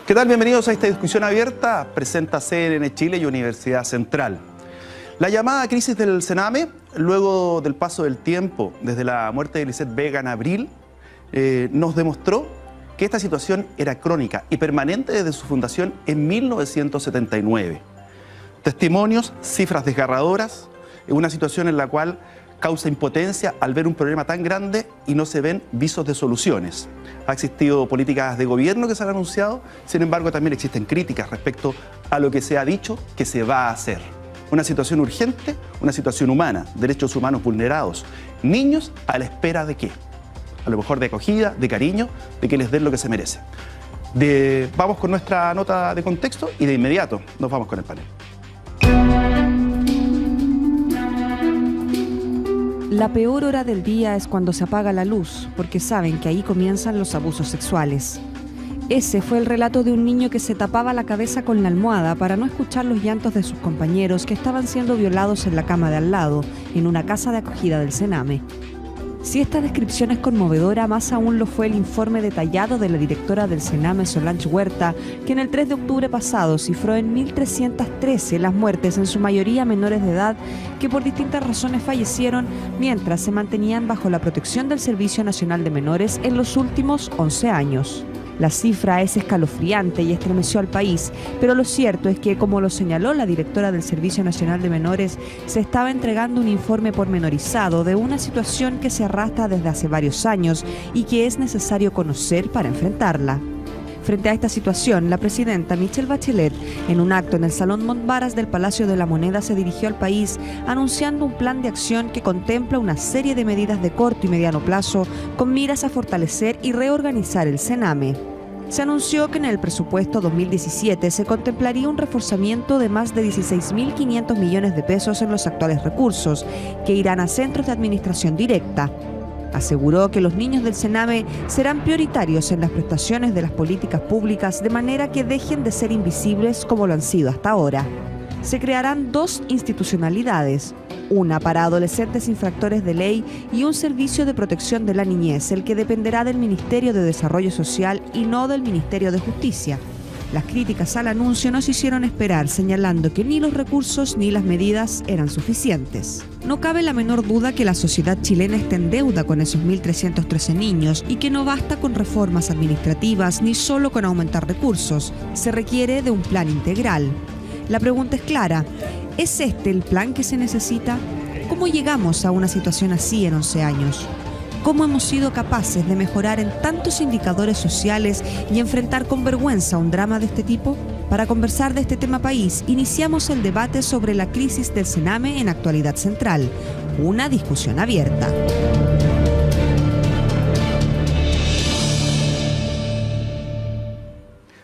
¿Qué tal? Bienvenidos a esta discusión abierta. Presenta CNN Chile y Universidad Central. La llamada crisis del Sename, luego del paso del tiempo, desde la muerte de Lisette Vega en abril, nos demostró que esta situación era crónica y permanente desde su fundación en 1979. Testimonios, cifras desgarradoras, una situación en la cual causa impotencia al ver un problema tan grande y no se ven visos de soluciones. Ha existido políticas de gobierno que se han anunciado, sin embargo también existen críticas respecto a lo que se ha dicho que se va a hacer. Una situación urgente, una situación humana, derechos humanos vulnerados, niños a la espera de qué, a lo mejor de acogida, de cariño, de que les den lo que se merece. Vamos con nuestra nota de contexto y de inmediato nos vamos con el panel. La peor hora del día es cuando se apaga la luz, porque saben que ahí comienzan los abusos sexuales. Ese fue el relato de un niño que se tapaba la cabeza con la almohada para no escuchar los llantos de sus compañeros que estaban siendo violados en la cama de al lado, en una casa de acogida del Sename. Si esta descripción es conmovedora, más aún lo fue el informe detallado de la directora del Sename, Solange Huerta, que en el 3 de octubre pasado cifró en 1.313 las muertes, en su mayoría menores de edad, que por distintas razones fallecieron mientras se mantenían bajo la protección del Servicio Nacional de Menores en los últimos 11 años. La cifra es escalofriante y estremeció al país, pero lo cierto es que, como lo señaló la directora del Servicio Nacional de Menores, se estaba entregando un informe pormenorizado de una situación que se arrastra desde hace varios años y que es necesario conocer para enfrentarla. Frente a esta situación, la presidenta Michelle Bachelet, en un acto en el Salón Montbaras del Palacio de la Moneda, se dirigió al país anunciando un plan de acción que contempla una serie de medidas de corto y mediano plazo con miras a fortalecer y reorganizar el Sename. Se anunció que en el presupuesto 2017 se contemplaría un reforzamiento de más de 16.500 millones de pesos en los actuales recursos, que irán a centros de administración directa. Aseguró que los niños del Sename serán prioritarios en las prestaciones de las políticas públicas de manera que dejen de ser invisibles como lo han sido hasta ahora. Se crearán 2 institucionalidades, una para adolescentes infractores de ley y un servicio de protección de la niñez, el que dependerá del Ministerio de Desarrollo Social y no del Ministerio de Justicia. Las críticas al anuncio no se hicieron esperar, señalando que ni los recursos ni las medidas eran suficientes. No cabe la menor duda que la sociedad chilena está en deuda con esos 1.313 niños y que no basta con reformas administrativas ni solo con aumentar recursos. Se requiere de un plan integral. La pregunta es clara: ¿es este el plan que se necesita? ¿Cómo llegamos a una situación así en 11 años? ¿Cómo hemos sido capaces de mejorar en tantos indicadores sociales y enfrentar con vergüenza un drama de este tipo? Para conversar de este tema país, iniciamos el debate sobre la crisis del Sename en Actualidad Central, una discusión abierta.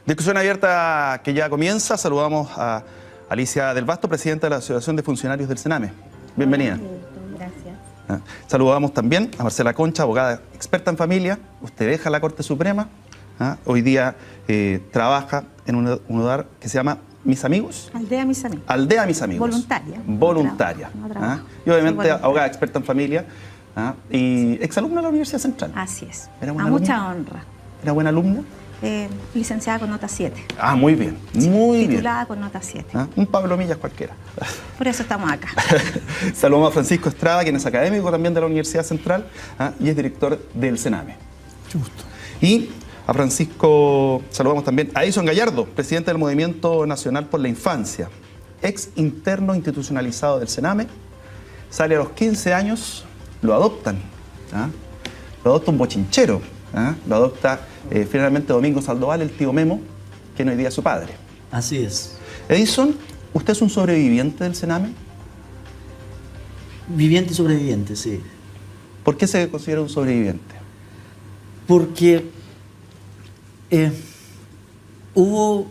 Discusión abierta que ya comienza. Saludamos a Alicia del Vasto, presidenta de la Asociación de Funcionarios del Sename. Bienvenida. Saludamos también a Marcela Concha, abogada experta en familia. Usted deja la Corte Suprema. Hoy día trabaja en un lugar que se llama Mis Amigos. Aldea Mis Amigos. Aldea Mis Amigos. Voluntaria. Voluntaria. No trabajo. Y obviamente abogada experta en familia y exalumna de la Universidad Central. Así es. ¿Era A buena mucha alumna? honra. ¿Era buena alumna? Licenciada con nota 7. Muy bien, muy bien. Titulada con nota 7. Un Pablo Millas cualquiera. Por eso estamos acá. Saludamos a Francisco Estrada, quien es académico también de la Universidad Central y es director del Sename. Justo. Y a Francisco saludamos también a Edison Gallardo, presidente del Movimiento Nacional por la Infancia, ex interno institucionalizado del Sename. Sale a los 15 años, lo adoptan. Lo adopta un bochinchero. Lo adopta finalmente Domingo Sandoval, el tío Memo, que hoy día es su padre. Así es. Edison, ¿usted es un sobreviviente del Sename? Viviente y sobreviviente, sí. ¿Por qué se considera un sobreviviente? Porque hubo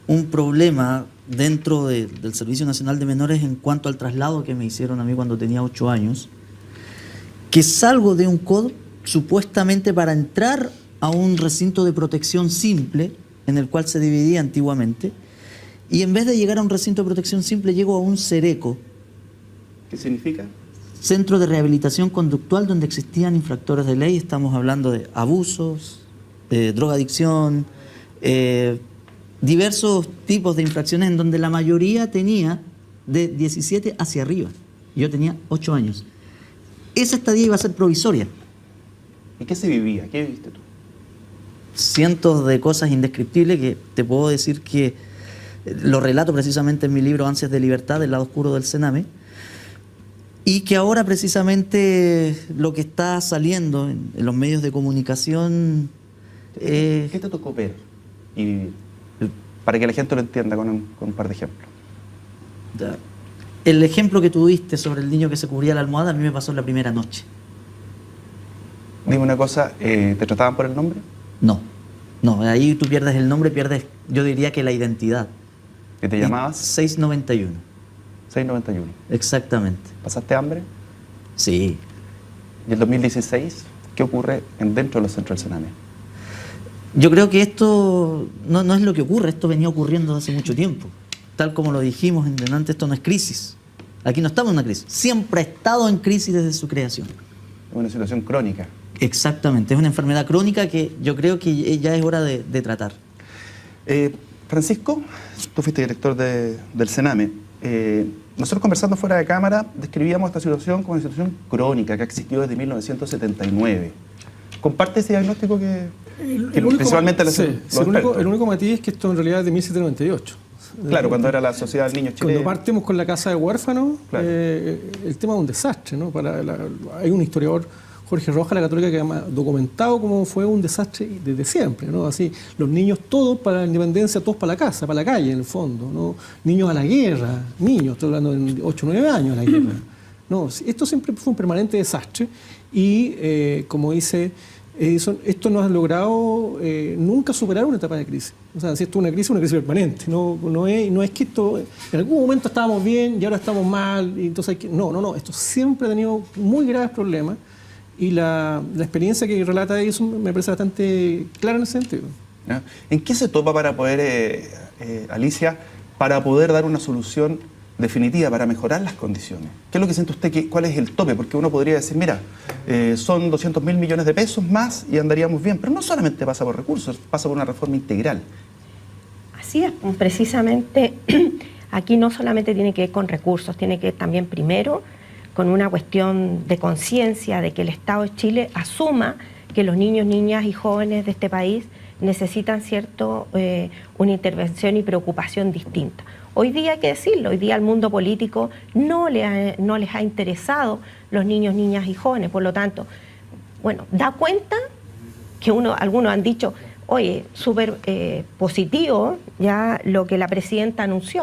un problema dentro del Servicio Nacional de Menores en cuanto al traslado que me hicieron a mí cuando tenía 8 años, que salgo de un COD supuestamente para entrar a un recinto de protección simple, en el cual se dividía antiguamente, y en vez de llegar a un recinto de protección simple, llego a un CERECO. ¿Qué significa? Centro de Rehabilitación Conductual, donde existían infractores de ley. Estamos hablando de abusos, drogadicción, diversos tipos de infracciones en donde la mayoría tenía de 17 hacia arriba. Yo tenía 8 años. Esa estadía iba a ser provisoria. ¿Y qué se vivía? ¿Qué viviste tú? Cientos de cosas indescriptibles que te puedo decir que lo relato precisamente en mi libro Ansias de Libertad, El lado oscuro del Sename, y que ahora precisamente lo que está saliendo en los medios de comunicación... ¿Qué te tocó ver y vivir? Para que la gente lo entienda con un par de ejemplos. El ejemplo que tuviste sobre el niño que se cubría la almohada a mí me pasó en la primera noche. Dime una cosa, ¿te trataban por el nombre? No, ahí tú pierdes el nombre, pierdes, yo diría que la identidad. ¿Qué te llamabas? 691. 691. Exactamente. ¿Pasaste hambre? Sí. ¿Y el 2016 qué ocurre dentro de los centros del Sename? Yo creo que esto no es lo que ocurre, esto venía ocurriendo hace mucho tiempo. Tal como lo dijimos antes, esto no es crisis. Aquí no estamos en una crisis. Siempre ha estado en crisis desde su creación. Es una situación crónica. Exactamente, es una enfermedad crónica que yo creo que ya es hora de tratar. Francisco, tú fuiste director del Sename. Nosotros conversando fuera de cámara describíamos esta situación como una situación crónica que ha existido desde 1979. ¿Comparte ese diagnóstico principalmente el único matiz es que esto en realidad es de 1798. Claro, cuando era la Sociedad del Niño Chileno. Cuando partimos con la Casa de Huérfanos, claro. El tema es un desastre, ¿no? Hay un historiador, Jorge Rojas, la Católica, que ha documentado cómo fue un desastre desde siempre, ¿no? Así, los niños todos para la independencia, todos para la casa, para la calle, en el fondo, ¿no? Niños a la guerra, estoy hablando de 8 o 9 años a la guerra. No, esto siempre fue un permanente desastre y, como dice Edison, esto no ha logrado nunca superar una etapa de crisis. O sea, si esto es una crisis permanente. No es que esto, en algún momento estábamos bien y ahora estamos mal. Y entonces no, esto siempre ha tenido muy graves problemas. Y la experiencia que relata Edison me parece bastante clara en ese sentido. ¿En qué se topa para poder, Alicia, para poder dar una solución definitiva, para mejorar las condiciones? ¿Qué es lo que siente usted? ¿Cuál es el tope? Porque uno podría decir, mira, son 200.000 millones de pesos más y andaríamos bien. Pero no solamente pasa por recursos, pasa por una reforma integral. Así es, precisamente aquí no solamente tiene que ver con recursos, tiene que ver también primero con una cuestión de conciencia de que el Estado de Chile asuma que los niños, niñas y jóvenes de este país necesitan una intervención y preocupación distinta. Hoy día hay que decirlo, hoy día al mundo político no les ha interesado los niños, niñas y jóvenes, por lo tanto, bueno, da cuenta que algunos han dicho, oye, súper positivo ya lo que la presidenta anunció.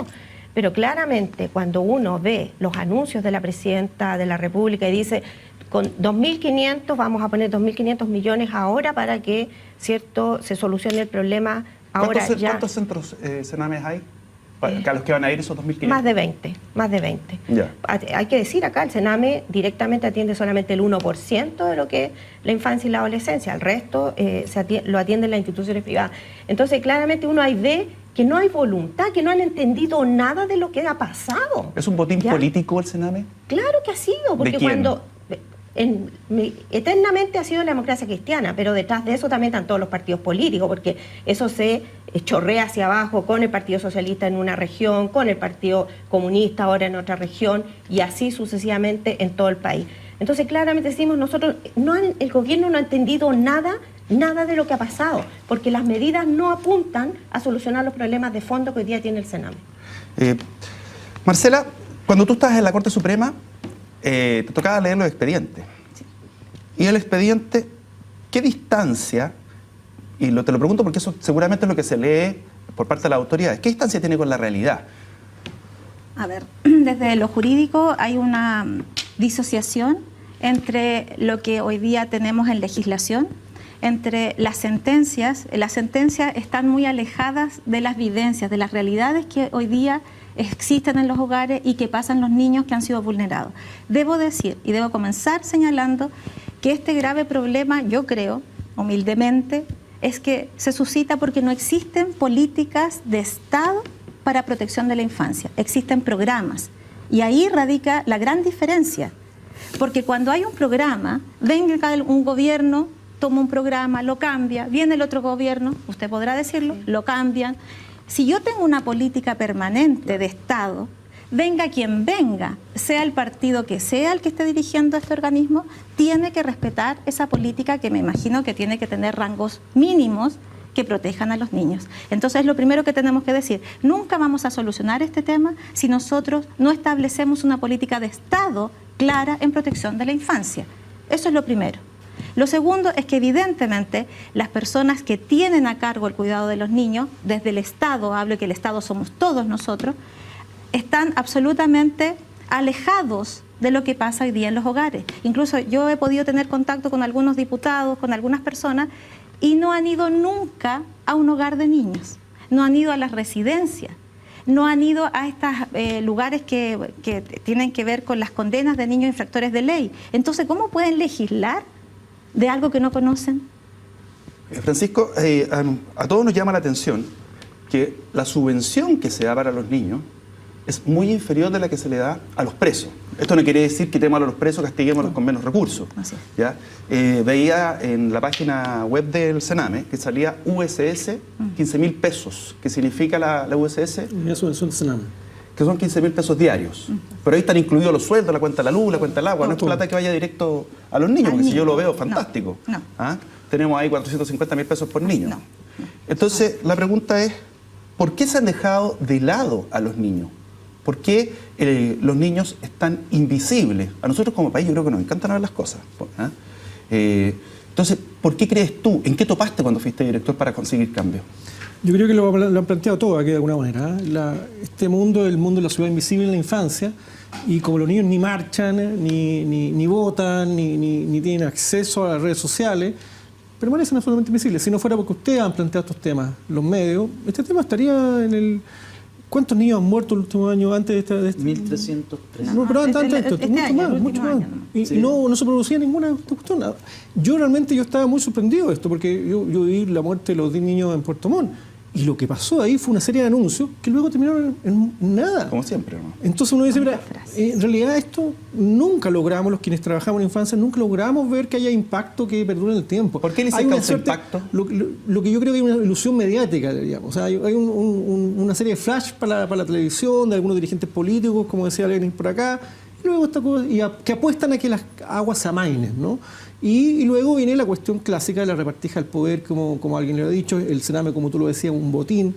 Pero claramente cuando uno ve los anuncios de la Presidenta de la República y dice, con 2.500 vamos a poner 2.500 millones ahora para que, ¿cierto?, se solucione el problema ahora. ¿Cuántos centros Senames hay? ¿A los que van a ir esos 2.500? Más de 20. Ya. Hay que decir acá, el Sename directamente atiende solamente el 1% de lo que es la infancia y la adolescencia. El resto lo atienden las instituciones privadas. Entonces, claramente uno ahí ve que no hay voluntad, que no han entendido nada de lo que ha pasado. ¿Es un botín político el Sename? Claro que ha sido, porque eternamente ha sido la democracia cristiana, pero detrás de eso también están todos los partidos políticos, porque eso se chorrea hacia abajo con el Partido Socialista en una región, con el Partido Comunista ahora en otra región, y así sucesivamente en todo el país. Entonces, claramente decimos, nosotros, el gobierno no ha entendido nada de lo que ha pasado, porque las medidas no apuntan a solucionar los problemas de fondo que hoy día tiene el Sename. Marcela, cuando tú estás en la Corte Suprema, te tocaba leer los expedientes. Sí. Y el expediente, ¿qué distancia? Y te lo pregunto porque eso seguramente es lo que se lee por parte de las autoridades. ¿Qué distancia tiene con la realidad? A ver, desde lo jurídico hay una disociación entre lo que hoy día tenemos en legislación, entre las sentencias están muy alejadas de las vivencias, de las realidades que hoy día existen en los hogares y que pasan los niños que han sido vulnerados. Debo decir y debo comenzar señalando que este grave problema, yo creo, humildemente, es que se suscita porque no existen políticas de Estado para protección de la infancia. Existen programas y ahí radica la gran diferencia, porque cuando hay un programa, venga un gobierno, toma un programa, lo cambia, viene el otro gobierno, usted podrá decirlo, lo cambian, Si yo tengo una política permanente de Estado, venga quien venga, sea el partido que sea el que esté dirigiendo este organismo, tiene que respetar esa política que me imagino que tiene que tener rangos mínimos que protejan a los niños. Entonces, lo primero que tenemos que decir, nunca vamos a solucionar este tema si nosotros no establecemos una política de Estado clara en protección de la infancia. Eso es lo primero. Lo segundo es que evidentemente las personas que tienen a cargo el cuidado de los niños, desde el Estado, hablo que el Estado somos todos nosotros, están absolutamente alejados de lo que pasa hoy día en los hogares. Incluso yo he podido tener contacto con algunos diputados, con algunas personas, y no han ido nunca a un hogar de niños, no han ido a las residencias, no han ido a estos lugares que tienen que ver con las condenas de niños infractores de ley. Entonces, ¿cómo pueden legislar de algo que no conocen? Francisco, a todos nos llama la atención que la subvención que se da para los niños es muy inferior de la que se le da a los presos. Esto no quiere decir que quitemos a los presos, castiguémoslos con menos recursos. Así es. ¿Ya? Veía en la página web del Sename que salía USS 15.000 pesos, que significa la USS, Eso es un Sename. que son 15.000 pesos diarios. Pero ahí están incluidos los sueldos, la cuenta de la luz, la cuenta del agua. No es plata que vaya directo a los niños, Al porque si yo niño. lo veo, fantástico. No. ¿Ah? Tenemos ahí 450.000 pesos por niño. No. Entonces, la pregunta es, ¿por qué se han dejado de lado a los niños? ¿Por qué los niños están invisibles? A nosotros como país yo creo que nos encantan ver las cosas. ¿Ah? Entonces, ¿por qué crees tú? ¿En qué topaste cuando fuiste director para conseguir cambio? Yo creo que lo han planteado todo aquí de alguna manera. Este mundo, el mundo de la ciudad invisible en la infancia, y como los niños ni marchan, ni votan, ni tienen acceso a las redes sociales, permanecen absolutamente invisibles. Si no fuera porque ustedes han planteado estos temas, los medios, este tema estaría en el... ¿Cuántos niños han muerto el último año antes de este? 1.303. No, pero antes, este mucho año, más, el mucho último más. año nomás. Y Sí. no se producía ninguna cuestión. Yo realmente estaba muy sorprendido de esto, porque yo vi la muerte de los 10 niños en Puerto Montt, y lo que pasó ahí fue una serie de anuncios que luego terminaron en nada. Como siempre, ¿no? Entonces uno dice, mira, frase. en realidad esto nunca logramos, los quienes trabajamos en infancia, nunca logramos ver que haya impacto que perdure en el tiempo. ¿Por qué le Hay causa una suerte- impacto? Lo que yo creo que hay una ilusión mediática, digamos. O sea, hay una serie de flash para la televisión, de algunos dirigentes políticos, como decía Lenin por acá, y luego esta cosa, que apuestan a que las aguas se amainen, ¿no? Y luego viene la cuestión clásica de la repartija del poder, como alguien le ha dicho, el Sename, como tú lo decías, un botín,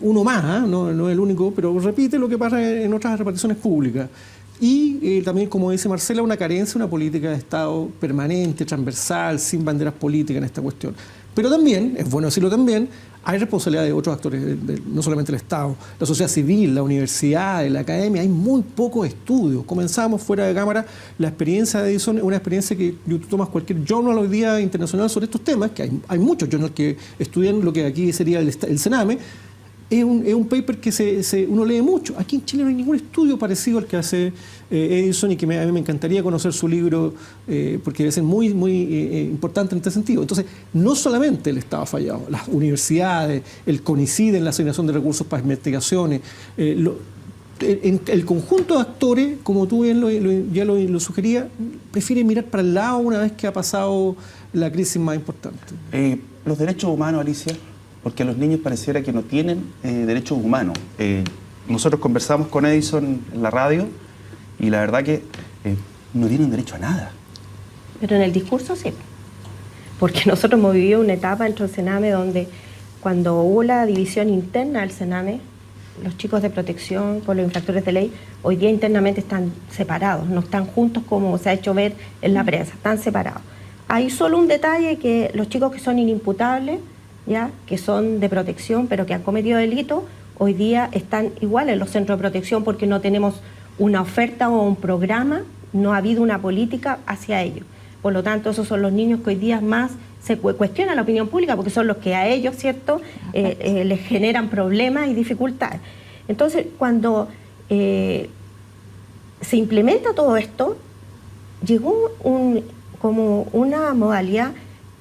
uno más, no es el único, pero repite lo que pasa en otras reparticiones públicas. Y también, como dice Marcela, una carencia, una política de Estado permanente, transversal, sin banderas políticas en esta cuestión. Pero también, es bueno decirlo también, hay responsabilidad de otros actores, no solamente el Estado, la sociedad civil, la universidad, la academia, hay muy pocos estudios. Comenzamos fuera de cámara, la experiencia de Edison es una experiencia que tú tomas cualquier journal hoy día internacional sobre estos temas, que hay muchos journals que estudian lo que aquí sería el Sename. Es un paper que uno lee mucho. Aquí en Chile no hay ningún estudio parecido al que hace Edison, y que a mí me encantaría conocer su libro, porque debe ser muy importante en este sentido. Entonces, no solamente el Estado ha fallado, las universidades, el CONICID en la asignación de recursos para investigaciones, el conjunto de actores, como tú bien ya lo sugerías, prefiere mirar para el lado una vez que ha pasado la crisis más importante. Los derechos humanos, Alicia, porque los niños pareciera que no tienen derechos humanos. Nosotros conversamos con Edison en la radio y la verdad que no tienen derecho a nada. Pero en el discurso sí. Porque nosotros hemos vivido una etapa dentro del Sename donde cuando hubo la división interna del Sename, los chicos de protección por los infractores de ley, hoy día internamente están separados, no están juntos como se ha hecho ver en la prensa, están separados. Hay solo un detalle, que los chicos que son inimputables, ¿ya?, que son de protección pero que han cometido delitos, hoy día están igual en los centros de protección porque no tenemos una oferta o un programa, no ha habido una política hacia ellos. Por lo tanto, esos son los niños que hoy día más se cuestiona la opinión pública, porque son los que a ellos, ¿cierto?, les generan problemas y dificultades. Entonces, cuando se implementa todo esto, llegó como una modalidad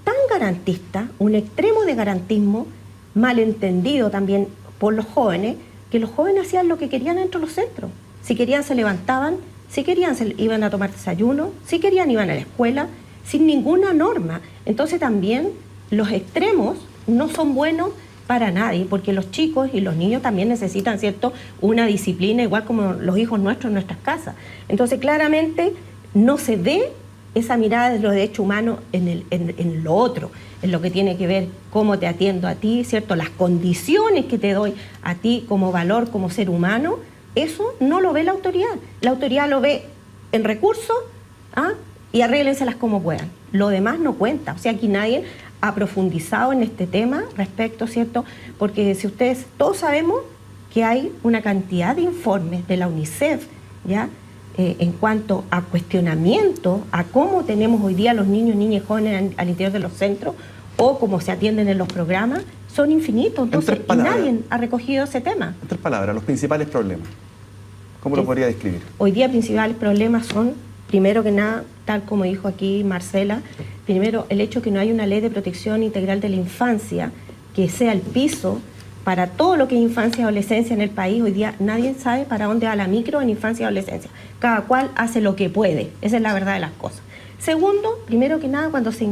tan garantista, un extremo de garantismo, malentendido también por los jóvenes, que los jóvenes hacían lo que querían dentro de los centros. Si querían se levantaban, si querían iban a tomar desayuno, si querían iban a la escuela, sin ninguna norma. Entonces también los extremos no son buenos para nadie, porque los chicos y los niños también necesitan, ¿cierto?, una disciplina igual como los hijos nuestros en nuestras casas. Entonces, claramente no se ve esa mirada de los derechos humanos en lo otro, en lo que tiene que ver cómo te atiendo a ti, ¿cierto?, las condiciones que te doy a ti como valor, como ser humano. Eso no lo ve la autoridad. La autoridad lo ve en recursos, y arréglenselas como puedan. Lo demás no cuenta. O sea, aquí nadie ha profundizado en este tema respecto, ¿cierto? Porque si ustedes, todos sabemos que hay una cantidad de informes de la UNICEF, ¿ya? En cuanto a cuestionamiento, a cómo tenemos hoy día los niños, niñas y jóvenes al interior de los centros, o cómo se atienden en los programas, son infinitos. Entonces, y nadie ha recogido ese tema. En 3 palabras, los principales problemas. ¿Cómo lo podría describir? Hoy día principales problemas son, primero que nada, tal como dijo aquí Marcela, primero el hecho que no hay una ley de protección integral de la infancia que sea el piso para todo lo que es infancia y adolescencia en el país. Hoy día nadie sabe para dónde va la micro en infancia y adolescencia. Cada cual hace lo que puede. Esa es la verdad de las cosas. Segundo, primero que nada, cuando se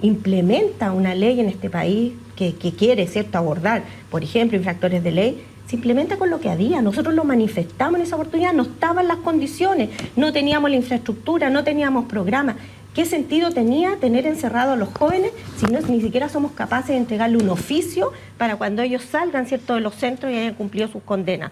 implementa una ley en este país que quiere, ¿cierto?, abordar, por ejemplo, infractores de ley, se implementa con lo que había. Nosotros lo manifestamos en esa oportunidad, no estaban las condiciones, no teníamos la infraestructura, no teníamos programas. ¿Qué sentido tenía tener encerrados a los jóvenes si ni siquiera somos capaces de entregarle un oficio para cuando ellos salgan, ¿cierto?, de los centros y hayan cumplido sus condenas?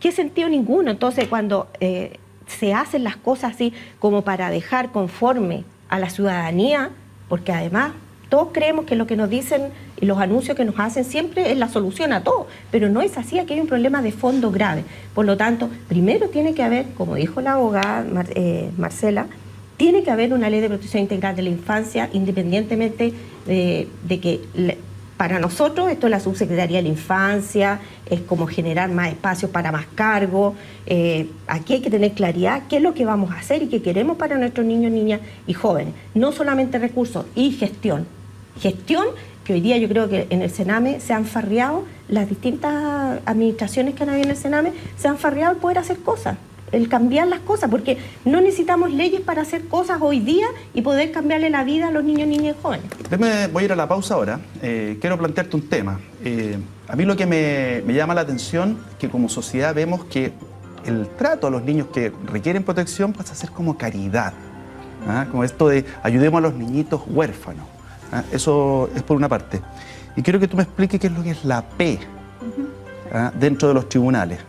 ¿Qué sentido? Ninguno. Entonces, cuando se hacen las cosas así como para dejar conforme a la ciudadanía, porque además todos creemos que lo que nos dicen y los anuncios que nos hacen siempre es la solución a todo, pero no es así. Aquí hay un problema de fondo grave. Por lo tanto, primero tiene que haber, como dijo la abogada Marcela, tiene que haber una ley de protección integral de la infancia, independientemente de que para nosotros esto es la Subsecretaría de la Infancia, es como generar más espacios para más cargos. Aquí hay que tener claridad qué es lo que vamos a hacer y qué queremos para nuestros niños, niñas y jóvenes. No solamente recursos, y gestión. Gestión que hoy día yo creo que en el Sename se han farreado, las distintas administraciones que han habido en el Sename se han farreado el poder hacer cosas, el cambiar las cosas, porque no necesitamos leyes para hacer cosas hoy día y poder cambiarle la vida a los niños, niñas y jóvenes. Voy a ir a la pausa ahora. Quiero plantearte un tema. A mí lo que me llama la atención es que como sociedad vemos que el trato a los niños que requieren protección pasa a ser como caridad. Como esto de ayudemos a los niñitos huérfanos. Eso es por una parte. Y quiero que tú me expliques qué es lo que es la P dentro de los tribunales.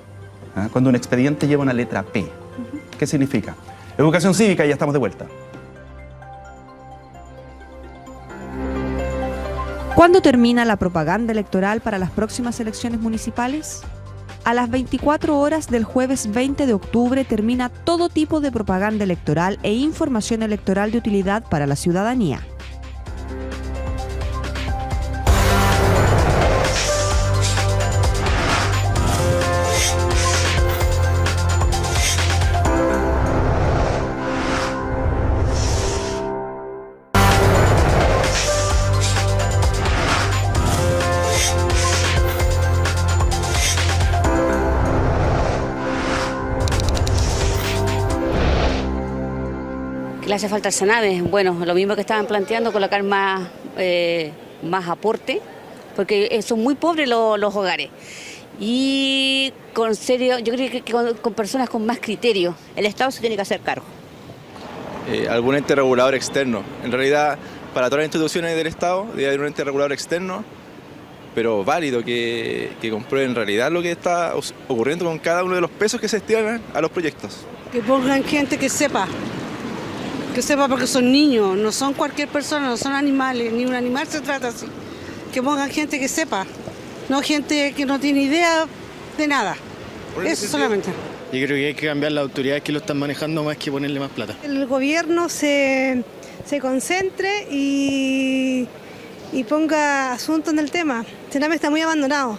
Cuando un expediente lleva una letra P. ¿Qué significa? Educación cívica, ya estamos de vuelta. ¿Cuándo termina la propaganda electoral para las próximas elecciones municipales? A las 24 horas del jueves 20 de octubre termina todo tipo de propaganda electoral e información electoral de utilidad para la ciudadanía. Le hace falta al Sename, bueno, lo mismo que estaban planteando, colocar más aporte, porque son muy pobres los hogares. Y con serio, yo creo que con personas con más criterio, el Estado se tiene que hacer cargo. Algún ente regulador externo. En realidad, para todas las instituciones del Estado debe haber un ente regulador externo, pero válido, que compruebe en realidad lo que está ocurriendo con cada uno de los pesos que se destinan a los proyectos. Que pongan gente que sepa porque son niños, no son cualquier persona, no son animales, ni un animal se trata así. Que pongan gente que sepa, no gente que no tiene idea de nada. Eso solamente. Yo creo que hay que cambiar las autoridades que lo están manejando más que ponerle más plata. El gobierno se concentre y ponga asunto en el tema. El Sename está muy abandonado.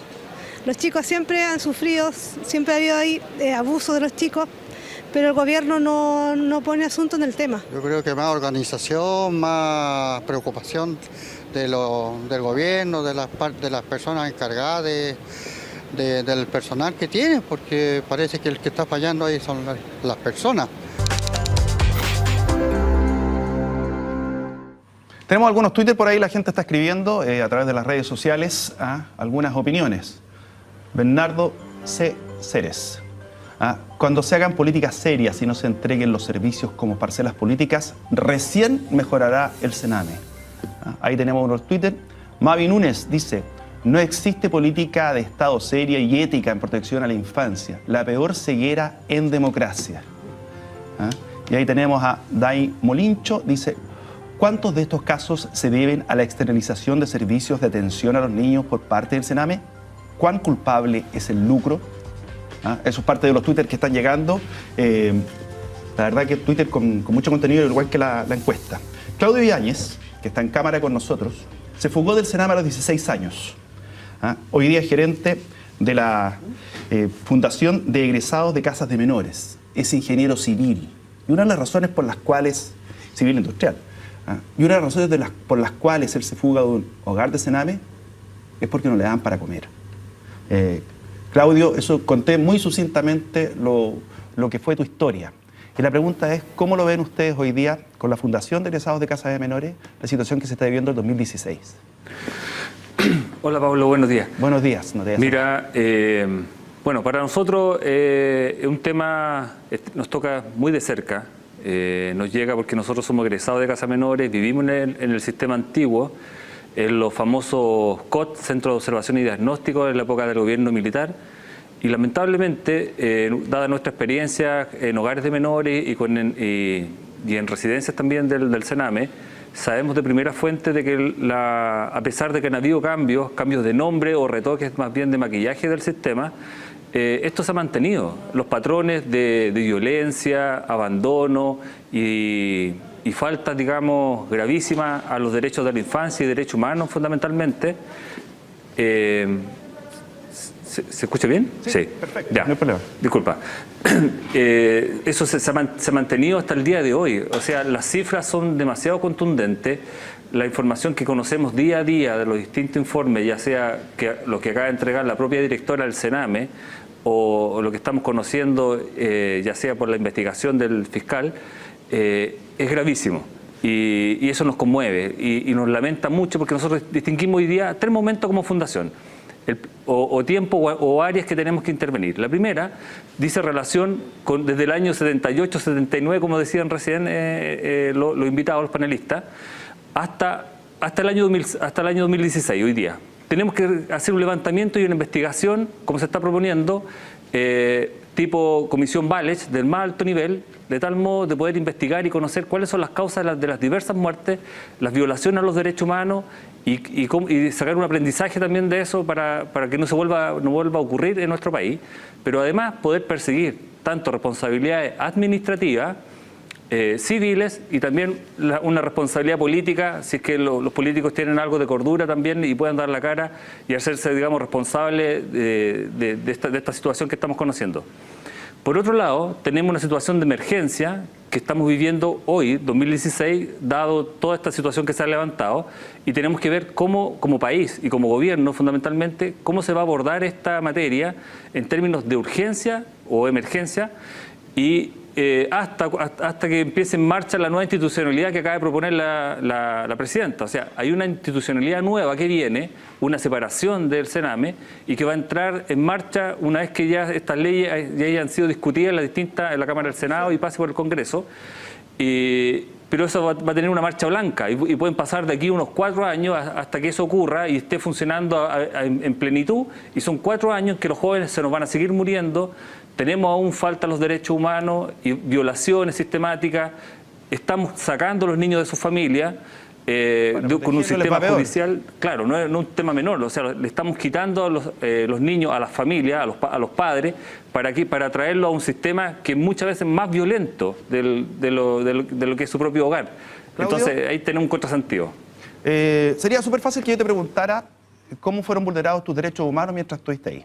Los chicos siempre han sufrido, siempre ha habido ahí abuso de los chicos, pero el gobierno no pone asunto en el tema. Yo creo que más organización, más preocupación del gobierno, de las personas encargadas, del personal que tiene, porque parece que el que está fallando ahí son las personas. Tenemos algunos Twitter por ahí, la gente está escribiendo a través de las redes sociales algunas opiniones. Bernardo C. Ceres. Cuando se hagan políticas serias y no se entreguen los servicios como parcelas políticas, recién mejorará el Sename. Ahí tenemos unos Twitter. Mavi Núñez dice: no existe política de Estado seria y ética en protección a la infancia. La peor ceguera en democracia. Y ahí tenemos a Dai Molincho, dice: ¿cuántos de estos casos se deben a la externalización de servicios de atención a los niños por parte del Sename? ¿Cuán culpable es el lucro? Eso es parte de los Twitter que están llegando. La verdad que Twitter con mucho contenido, igual que la encuesta. Claudio Yáñez, que está en cámara con nosotros, se fugó del Sename a los 16 años. Hoy día es gerente de la Fundación de Egresados de Casas de Menores. Es ingeniero civil. Y una de las razones por las cuales, civil industrial, y una de las razones por las cuales él se fuga de un hogar de Sename es porque no le dan para comer. Claudio, eso conté muy sucintamente lo que fue tu historia. Y la pregunta es, ¿cómo lo ven ustedes hoy día con la Fundación de Egresados de Casas de Menores, la situación que se está viviendo en 2016? Hola Pablo, buenos días. Buenos días. Mira, bueno, para nosotros un tema nos toca muy de cerca, nos llega porque nosotros somos egresados de Casas Menores, vivimos en el sistema antiguo, en los famosos COT, Centros de Observación y Diagnóstico, en la época del gobierno militar, y lamentablemente, dada nuestra experiencia en hogares de menores y en residencias también del Sename, sabemos de primera fuente de que a pesar de que han habido cambios de nombre o retoques más bien de maquillaje del sistema, esto se ha mantenido. Los patrones de violencia, abandono y faltas, digamos, gravísimas a los derechos de la infancia y derechos humanos fundamentalmente. ¿Se escucha bien? Sí. Perfecto. Ya. No hay problema. Disculpa. Eso se ha mantenido hasta el día de hoy. O sea, las cifras son demasiado contundentes. La información que conocemos día a día de los distintos informes, ya sea lo que acaba de entregar la propia directora del Sename o lo que estamos conociendo, ya sea por la investigación del fiscal, es gravísimo. Y eso nos conmueve y nos lamenta mucho porque nosotros distinguimos hoy día 3 momentos como fundación. O tiempo o áreas que tenemos que intervenir. La primera dice relación desde el año 78, 79, como decían recién los invitados, los panelistas, hasta el año 2016, hoy día. Tenemos que hacer un levantamiento y una investigación, como se está proponiendo, tipo comisión Valech, del más alto nivel, de tal modo de poder investigar y conocer cuáles son las causas de las diversas muertes, las violaciones a los derechos humanos y sacar un aprendizaje también de eso para que no vuelva a ocurrir en nuestro país, pero además poder perseguir tanto responsabilidades administrativas, civiles y también una responsabilidad política, si es que los políticos tienen algo de cordura también y puedan dar la cara y hacerse, digamos, responsables de esta situación que estamos conociendo. Por otro lado, tenemos una situación de emergencia que estamos viviendo hoy, 2016, dado toda esta situación que se ha levantado, y tenemos que ver cómo, como país y como gobierno, fundamentalmente, cómo se va a abordar esta materia en términos de urgencia o emergencia y hasta que empiece en marcha la nueva institucionalidad que acaba de proponer la presidenta. O sea, hay una institucionalidad nueva que viene, una separación del Sename, y que va a entrar en marcha una vez que ya estas leyes ya hayan sido discutidas en la Cámara del Senado y pase por el Congreso. Pero eso va a tener una marcha blanca y pueden pasar de aquí unos 4 años hasta que eso ocurra y esté funcionando en plenitud, y son 4 años que los jóvenes se nos van a seguir muriendo. Tenemos aún falta los derechos humanos y violaciones sistemáticas. Estamos sacando a los niños de sus familias con un sistema judicial. Claro, no es un tema menor. O sea, le estamos quitando a los niños, a las familias, a los padres, para traerlos a un sistema que muchas veces es más violento de lo que es su propio hogar. Claudio, entonces, ahí tenemos un contrasentido. Sería súper fácil que yo te preguntara cómo fueron vulnerados tus derechos humanos mientras estuviste ahí.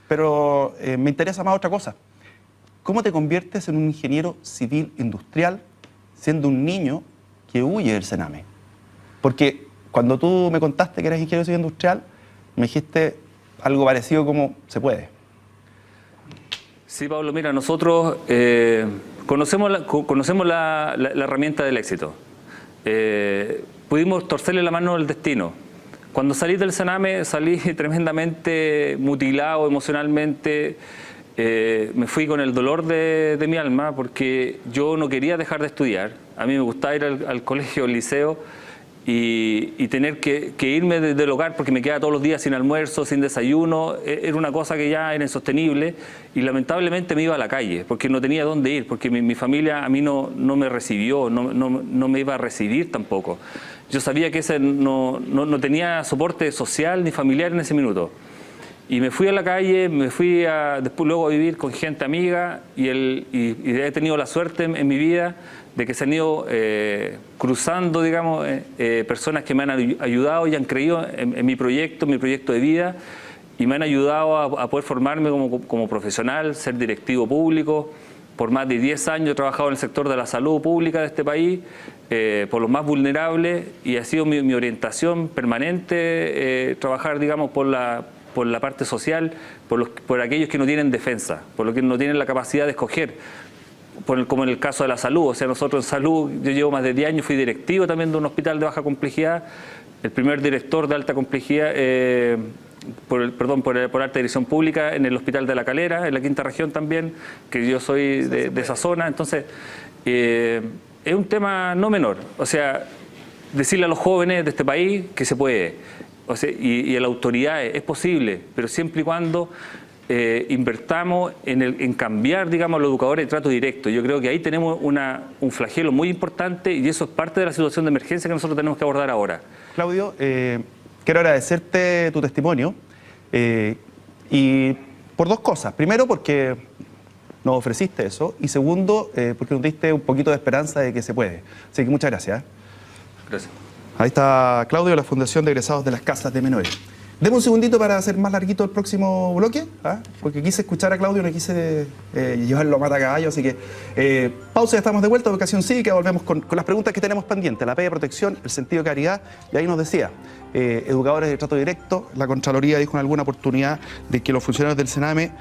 Pero me interesa más otra cosa. ¿Cómo te conviertes en un ingeniero civil industrial siendo un niño que huye del Sename? Porque cuando tú me contaste que eras ingeniero civil industrial, me dijiste algo parecido como se puede. Sí, Pablo, mira, nosotros conocemos la herramienta del éxito. pudimos torcerle la mano al destino. Cuando salí del Sename salí tremendamente mutilado emocionalmente, me fui con el dolor de mi alma porque yo no quería dejar de estudiar. A mí me gustaba ir al colegio, al liceo y tener que irme del hogar porque me quedaba todos los días sin almuerzo, sin desayuno. Era una cosa que ya era insostenible y lamentablemente me iba a la calle porque no tenía dónde ir, porque mi familia a mí no me recibió, no me iba a recibir tampoco. Yo sabía que ese no tenía soporte social ni familiar en ese minuto. Y me fui a la calle, me fui después luego a vivir con gente amiga y he tenido la suerte en mi vida de que se han ido cruzando, digamos, personas que me han ayudado y han creído en mi proyecto de vida y me han ayudado a poder formarme como profesional, ser directivo público. Por más de 10 años he trabajado en el sector de la salud pública de este país, por los más vulnerables, y ha sido mi orientación permanente trabajar, digamos, por la parte social, por aquellos que no tienen defensa, por los que no tienen la capacidad de escoger, como en el caso de la salud. O sea, nosotros en salud, yo llevo más de 10 años, fui directivo también de un hospital de baja complejidad, el primer director de alta complejidad, por alta dirección pública en el Hospital de La Calera, en la quinta región también, que yo soy de esa zona. Entonces, es un tema no menor. O sea, decirle a los jóvenes de este país que se puede. O sea, y a la autoridad es posible, pero siempre y cuando invertamos en cambiar, digamos, a los educadores de trato directo. Yo creo que ahí tenemos un flagelo muy importante y eso es parte de la situación de emergencia que nosotros tenemos que abordar ahora. Claudio, quiero agradecerte tu testimonio y por dos cosas. Primero, porque nos ofreciste eso, y segundo, porque nos diste un poquito de esperanza de que se puede. Así que muchas gracias. Gracias. Ahí está Claudio de la Fundación de Egresados de las Casas de Menores. Deme un segundito para hacer más larguito el próximo bloque, porque quise escuchar a Claudio, no quise llevarlo a matacaballo, así que pausa, ya estamos de vuelta, Educación Cívica, volvemos con las preguntas que tenemos pendientes, la pega de protección, el sentido de caridad, y ahí nos decía, educadores de trato directo, la Contraloría dijo en alguna oportunidad de que los funcionarios del Sename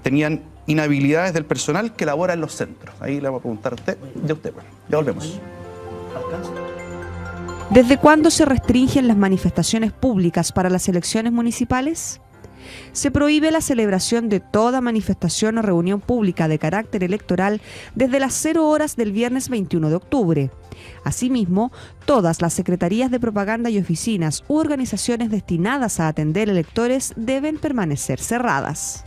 tenían inhabilidades del personal que labora en los centros. Ahí le vamos a preguntar a usted, ya volvemos. ¿Desde cuándo se restringen las manifestaciones públicas para las elecciones municipales? Se prohíbe la celebración de toda manifestación o reunión pública de carácter electoral desde las 0 horas del viernes 21 de octubre. Asimismo, todas las secretarías de propaganda y oficinas u organizaciones destinadas a atender electores deben permanecer cerradas.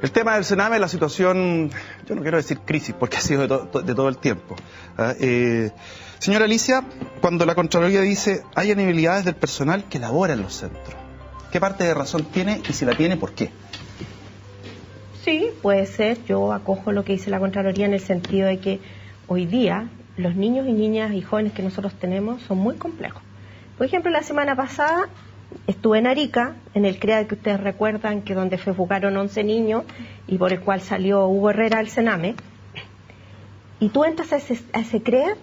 El tema del Sename, la situación, yo no quiero decir crisis, porque ha sido de todo el tiempo. Señora Alicia, cuando la Contraloría dice hay inhabilidades del personal que labora en los centros, ¿qué parte de razón tiene y si la tiene, por qué? Sí, puede ser. Yo acojo lo que dice la Contraloría en el sentido de que hoy día los niños y niñas y jóvenes que nosotros tenemos son muy complejos. Por ejemplo, la semana pasada estuve en Arica, en el CREA que ustedes recuerdan, que donde fugaron 11 niños y por el cual salió Hugo Herrera al Sename. Y tú entras a ese CREA,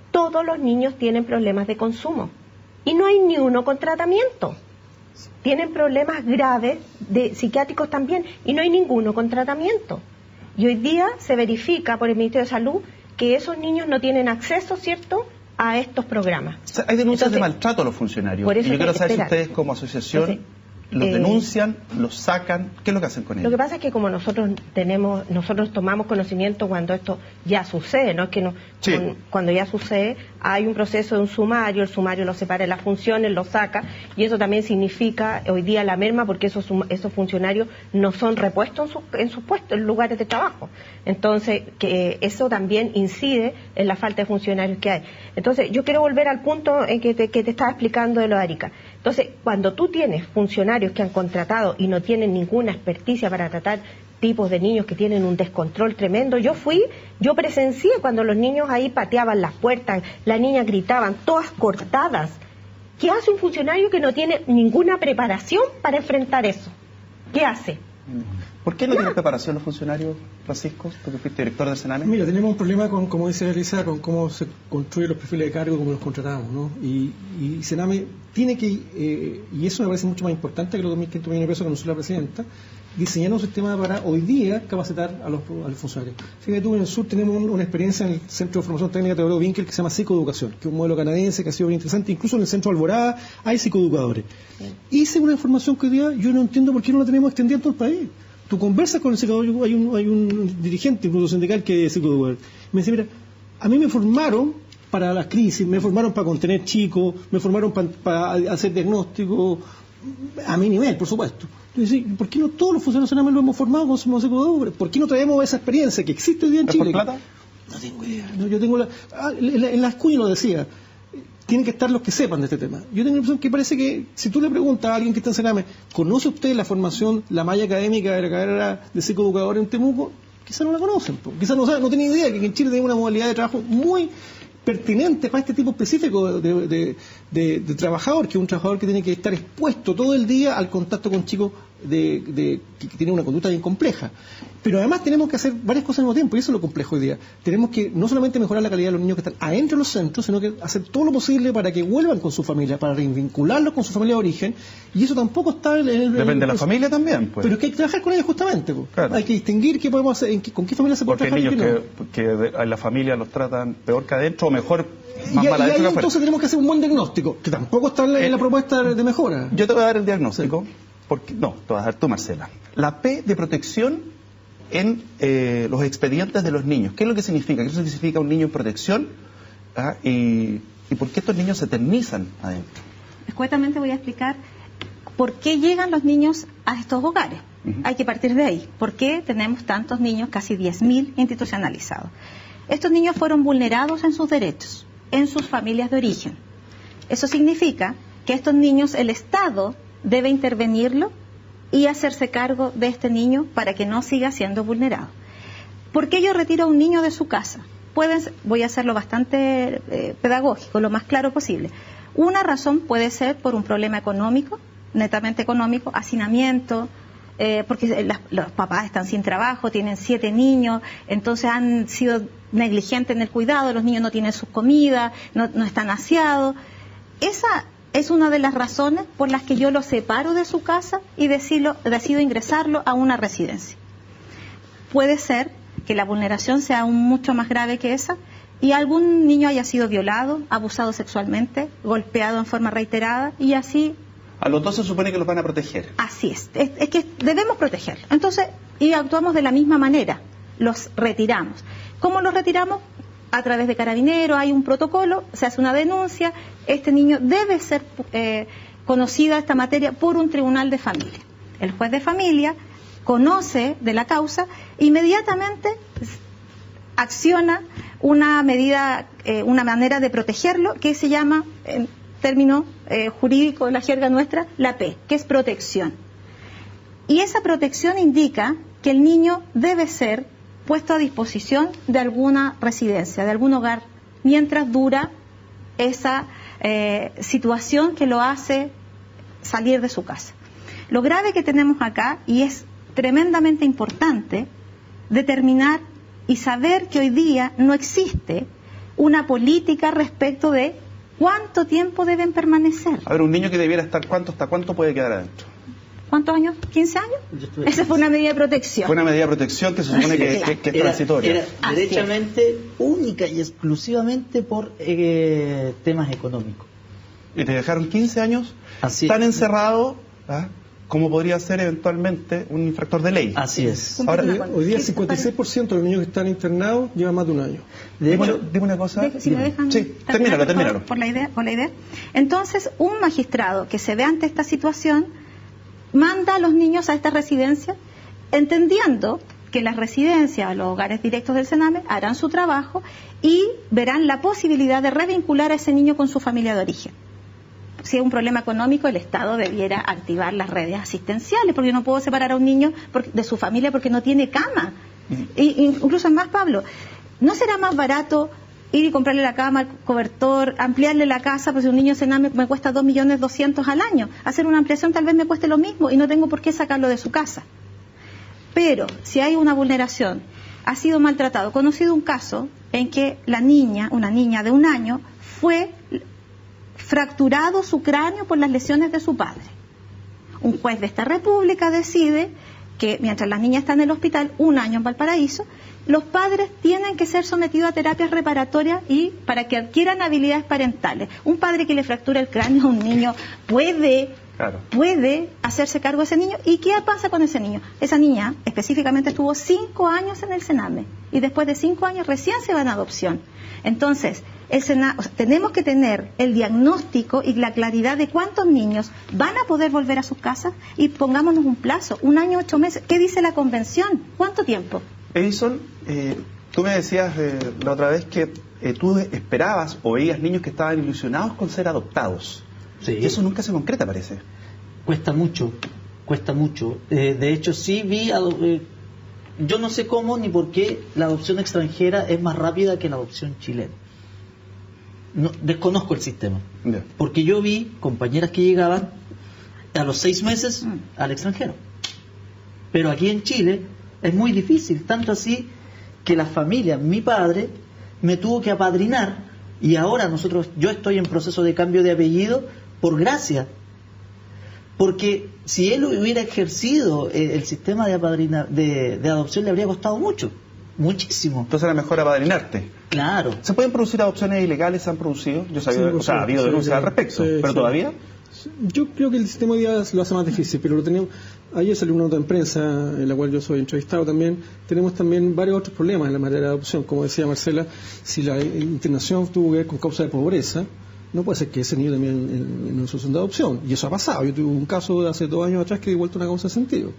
todos los niños tienen problemas de consumo y no hay ni uno con tratamiento. Tienen problemas graves de psiquiátricos también y no hay ninguno con tratamiento. Y hoy día se verifica por el Ministerio de Salud que esos niños no tienen acceso, ¿cierto?, a estos programas. O sea, hay denuncias de maltrato a los funcionarios. Y yo quiero saber si ustedes como asociación los denuncian, los sacan, ¿qué es lo que hacen con ellos? Lo que pasa es que como nosotros tomamos conocimiento cuando esto ya sucede, no es que no, sí. Cuando ya sucede, hay un proceso de un sumario, el sumario lo separa de las funciones, lo saca, y eso también significa hoy día la merma, porque esos funcionarios no son repuestos en sus puestos, en lugares de trabajo. Entonces, que eso también incide en la falta de funcionarios que hay. Entonces, yo quiero volver al punto en que te estaba explicando de lo de Arica. Entonces, cuando tú tienes funcionarios que han contratado y no tienen ninguna experticia para tratar tipos de niños que tienen un descontrol tremendo, yo presencié cuando los niños ahí pateaban las puertas, las niñas gritaban, todas cortadas, ¿Qué hace un funcionario que no tiene ninguna preparación para enfrentar eso? ¿Qué hace? ¿Por qué no tienen preparación los funcionarios, Francisco? Tú que fuiste director del Sename. Mira, tenemos un problema con, como dice Elisa, con cómo se construyen los perfiles de cargo, cómo los contratamos, ¿no? Y Sename tiene que, y eso me parece mucho más importante que los 2.500 millones de pesos que anunció la presidenta, diseñar un sistema para hoy día capacitar a los funcionarios. Fíjate tú, en el sur tenemos una experiencia en el Centro de Formación Técnica Teodoro Winkel que se llama Psicoeducación, que es un modelo canadiense que ha sido bien interesante. Incluso en el Centro Alborada hay psicoeducadores. Hice una información que hoy día yo no entiendo por qué no la tenemos extendida en todo el país. Tú conversas con el psicoeducador, hay un dirigente, incluso sindical, que es psicoeducador. Me dice, mira, a mí me formaron para las crisis, me formaron para contener chicos, me formaron para hacer diagnóstico, a mi nivel, por supuesto. Entonces, ¿por qué no todos los funcionarios nacionales lo hemos formado con psicoeducadores? ¿Por qué no traemos esa experiencia que existe hoy día en Chile? ¿Por plata? No tengo idea. No, yo tengo en las cuñas lo decía. Tienen que estar los que sepan de este tema. Yo tengo la impresión que parece que si tú le preguntas a alguien que está en Sename, ¿conoce usted la formación, la malla académica de la carrera de psicoeducador en Temuco? Quizás no la conocen, quizás no tienen idea que en Chile tenemos una modalidad de trabajo muy pertinente para este tipo específico de trabajador, que es un trabajador que tiene que estar expuesto todo el día al contacto con chicos que tienen una conducta bien compleja. Pero además tenemos que hacer varias cosas al mismo tiempo, y eso es lo complejo hoy día. Tenemos que no solamente mejorar la calidad de los niños que están adentro de los centros, sino que hacer todo lo posible para que vuelvan con su familia, para vincularlos con su familia de origen, y eso tampoco está en el... Depende de la familia también, pues. Pero es que hay que trabajar con ellos justamente, pues. Claro. Hay que distinguir qué podemos hacer, con qué familia se puede trabajar. Porque hay niños que a la familia los tratan peor que adentro, o mejor, más mal adentro que afuera. Entonces tenemos que hacer un buen diagnóstico, que tampoco está en la propuesta de mejora. Yo te voy a dar el diagnóstico, porque no, te vas a dar tú, Marcela. La P de protección en los expedientes de los niños. ¿Qué es lo que significa? ¿Qué significa un niño en protección? ¿Y por qué estos niños se eternizan adentro? Escuetamente voy a explicar por qué llegan los niños a estos hogares. Hay que partir de ahí. ¿Por qué tenemos tantos niños, casi 10.000 institucionalizados? Estos niños fueron vulnerados en sus derechos, en sus familias de origen. Eso significa que estos niños, el Estado debe intervenirlo y hacerse cargo de este niño para que no siga siendo vulnerado. ¿Por qué yo retiro a un niño de su casa? Voy a hacerlo bastante pedagógico, lo más claro posible. Una razón puede ser por un problema económico, netamente económico, hacinamiento, porque los papás están sin trabajo, tienen 7 niños, entonces han sido negligentes en el cuidado, los niños no tienen su comida, no están aseados. Esa es una de las razones por las que yo lo separo de su casa y decido ingresarlo a una residencia. Puede ser que la vulneración sea aún mucho más grave que esa y algún niño haya sido violado, abusado sexualmente, golpeado en forma reiterada y así... A los dos se supone que los van a proteger. Así es que debemos protegerlos. Entonces, y actuamos de la misma manera, los retiramos. ¿Cómo los retiramos? A través de Carabineros, hay un protocolo, se hace una denuncia, este niño debe ser conocida esta materia por un tribunal de familia. El juez de familia conoce de la causa, inmediatamente acciona una medida, una manera de protegerlo que se llama, en término jurídico, la jerga nuestra, la P, que es protección. Y esa protección indica que el niño debe ser puesto a disposición de alguna residencia, de algún hogar, mientras dura esa situación que lo hace salir de su casa. Lo grave que tenemos acá, y es tremendamente importante, determinar y saber que hoy día no existe una política respecto de cuánto tiempo deben permanecer. A ver, un niño que debiera estar, ¿hasta cuánto puede quedar adentro? ¿Cuántos años? ¿15 años? Esa fue una medida de protección. Fue una medida de protección que se supone que es transitoria. Era derechamente única y exclusivamente por temas económicos. ¿Y te dejaron 15 años tan encerrado como podría ser eventualmente un infractor de ley? Así es. Ahora, hoy día el 56% de los niños que están internados llevan más de un año. Dime una cosa. Si me dejan termínalo. Por la idea. Entonces, un magistrado que se ve ante esta situación manda a los niños a esta residencia, entendiendo que las residencias, los hogares directos del Sename, harán su trabajo y verán la posibilidad de revincular a ese niño con su familia de origen. Si es un problema económico, el Estado debiera activar las redes asistenciales, porque yo no puedo separar a un niño de su familia porque no tiene cama. Incluso más, Pablo, ¿no será más barato ir y comprarle la cama, el cobertor, ampliarle la casa, pues si un niño Sename me cuesta 2.200.000 al año. Hacer una ampliación tal vez me cueste lo mismo y no tengo por qué sacarlo de su casa. Pero si hay una vulneración, ha sido maltratado. He conocido un caso en que una niña de 1 año, fue fracturado su cráneo por las lesiones de su padre. Un juez de esta república decide que mientras la niña está en el hospital 1 año en Valparaíso, los padres tienen que ser sometidos a terapias reparatorias y para que adquieran habilidades parentales. Un padre que le fractura el cráneo a un niño puede hacerse cargo de ese niño. ¿Y qué pasa con ese niño? Esa niña específicamente estuvo 5 años en el Sename y después de 5 años recién se va en adopción. Entonces, tenemos que tener el diagnóstico y la claridad de cuántos niños van a poder volver a sus casas y pongámonos un plazo, 1 año, 8 meses. ¿Qué dice la convención? ¿Cuánto tiempo? Edison, tú me decías la otra vez que tú esperabas o veías niños que estaban ilusionados con ser adoptados. Sí. Y eso nunca se concreta, parece. Cuesta mucho. De hecho, sí vi, yo no sé cómo ni por qué la adopción extranjera es más rápida que la adopción chilena. No, desconozco el sistema. Yeah. Porque yo vi compañeras que llegaban a los 6 meses al extranjero. Pero aquí en Chile es muy difícil, tanto así que la familia, mi padre, me tuvo que apadrinar y ahora yo estoy en proceso de cambio de apellido por gracia. Porque si él hubiera ejercido el sistema de adopción le habría costado mucho, muchísimo. Entonces era mejor apadrinarte. Claro. ¿Se pueden producir adopciones ilegales? ¿Se han producido? Yo sabía, sí, ha habido denuncias al respecto, pero todavía. Yo creo que el sistema hoy día lo hace más difícil, pero lo teníamos. Ayer salió una nota de prensa en la cual yo soy entrevistado también. Tenemos también varios otros problemas en la materia de adopción. Como decía Marcela, si la internación tuvo que ver con causa de pobreza, no puede ser que ese niño también en una situación de adopción. Y eso ha pasado. Yo tuve un caso de hace 2 años atrás que di vuelta una causa de sentido.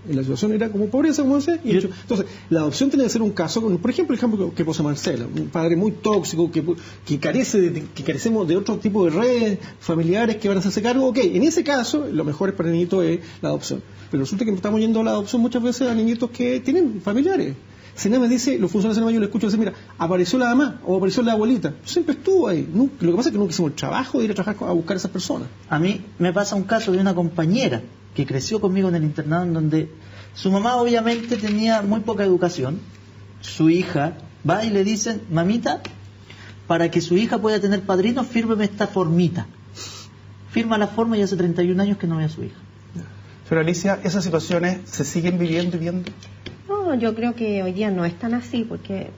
En la situación era como pobreza, como decía. Entonces, la adopción tiene que ser un caso, por ejemplo, el ejemplo que puso Marcela, un padre muy tóxico, que carecemos de otro tipo de redes familiares que van a hacerse cargo. Ok, en ese caso, lo mejor para el niñito es la adopción. Pero resulta que estamos yendo a la adopción muchas veces a niñitos que tienen familiares. Sename dice, los funcionarios de Sename yo le escucho decir, mira, apareció la mamá o apareció la abuelita. Siempre estuvo ahí. Lo que pasa es que nunca hicimos el trabajo de ir a trabajar a buscar a esas personas. A mí me pasa un caso de una compañera que creció conmigo en el internado, en donde su mamá obviamente tenía muy poca educación. Su hija va y le dicen, mamita, para que su hija pueda tener padrino, fírmeme esta formita. Firma la forma y hace 31 años que no ve a su hija. Pero Alicia, ¿esas situaciones se siguen viviendo y viendo? No, yo creo que hoy día no es tan así, porque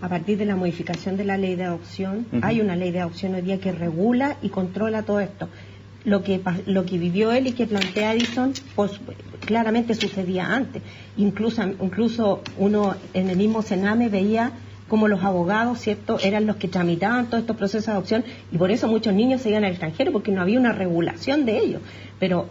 a partir de la modificación de la ley de adopción, hay una ley de adopción hoy día que regula y controla todo esto. Lo que vivió él y que plantea Edison, pues claramente sucedía antes. Incluso uno en el mismo Sename veía como los abogados, ¿cierto?, eran los que tramitaban todos estos procesos de adopción y por eso muchos niños se iban al extranjero porque no había una regulación de ellos. Pero